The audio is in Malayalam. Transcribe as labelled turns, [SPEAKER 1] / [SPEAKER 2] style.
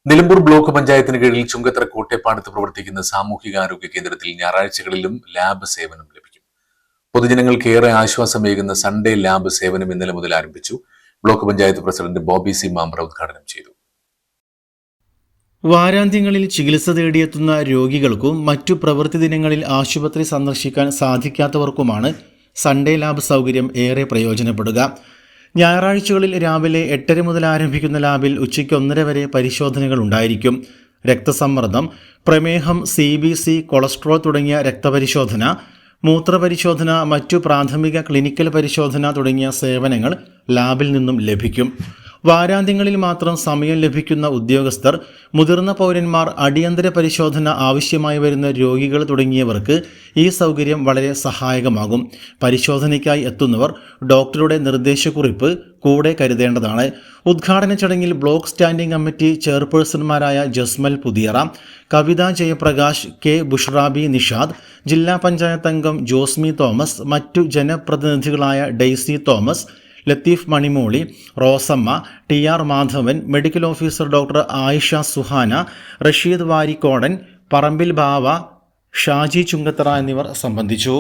[SPEAKER 1] നിലമ്പൂർ ബ്ലോക്ക് പഞ്ചായത്തിന് കീഴിൽ ചുങ്കത്തറ കോട്ടേപ്പാടത്ത് പ്രവർത്തിക്കുന്ന സാമൂഹികാരോഗ്യ കേന്ദ്രത്തിൽ ഞായറാഴ്ചകളിലും ലാബ് സേവനം ലഭിക്കും. പൊതുജനങ്ങൾക്ക് ഏറെ ആശ്വാസമേകുന്ന സൺഡേ ലാബ് സേവനം ഇന്നലെ മുതൽ ആരംഭിച്ചു. Block panchayat president Bobby C Mambra ഉദ്ഘാടനം ചെയ്തു.
[SPEAKER 2] വാരാന്ത്യങ്ങളിൽ ചികിത്സ തേടിയെത്തുന്ന രോഗികൾക്കും മറ്റു പ്രവൃത്തി ദിനങ്ങളിൽ ആശുപത്രി സന്ദർശിക്കാൻ സാധിക്കാത്തവർക്കുമാണ് സൺഡേ ലാബ് സൗകര്യം ഏറെ പ്രയോജനപ്പെടുക. ഞായറാഴ്ചകളിൽ രാവിലെ 8:30 മുതൽ ആരംഭിക്കുന്ന ലാബിൽ ഉച്ചയ്ക്ക് 1:30 വരെ പരിശോധനകൾ ഉണ്ടായിരിക്കും. രക്തസമ്മർദ്ദം, പ്രമേഹം, CBC, കൊളസ്ട്രോൾ തുടങ്ങിയ രക്തപരിശോധന, മൂത്രപരിശോധന, മറ്റു പ്രാഥമിക ക്ലിനിക്കൽ പരിശോധന തുടങ്ങിയ സേവനങ്ങൾ ലാബിൽ നിന്നും ലഭിക്കും. വാരാന്ത്യങ്ങളിൽ മാത്രം സമയം ലഭിക്കുന്ന ഉദ്യോഗസ്ഥർ, മുതിർന്ന പൗരന്മാർ, അടിയന്തര പരിശോധന ആവശ്യമായി വരുന്ന രോഗികൾ തുടങ്ങിയവർക്ക് ഈ സൗകര്യം വളരെ സഹായകമാകും. പരിശോധനയ്ക്കായി എത്തുന്നവർ ഡോക്ടറുടെ നിർദ്ദേശക്കുറിപ്പ് കൂടെ കരുതേണ്ടതാണ്. ഉദ്ഘാടന ചടങ്ങിൽ ബ്ലോക്ക് സ്റ്റാൻഡിംഗ് കമ്മിറ്റി ചെയർപേഴ്സൺമാരായ ജസ്മൽ പുതിയറ, കവിത ജയപ്രകാശ്, കെ ബുഷ്റാബി നിഷാദ്, ജില്ലാ പഞ്ചായത്ത് അംഗം ജോസ്മി തോമസ്, മറ്റു ജനപ്രതിനിധികളായ Daisy Thomas, Latheef Manimoli, Rosamma, TR Madhavan, medical officer doctor Ayisha Suhana, Rasheed Varikkodan, Parambil Bava, Shaji Chungathara എന്നിവർ സംബന്ധിച്ചു.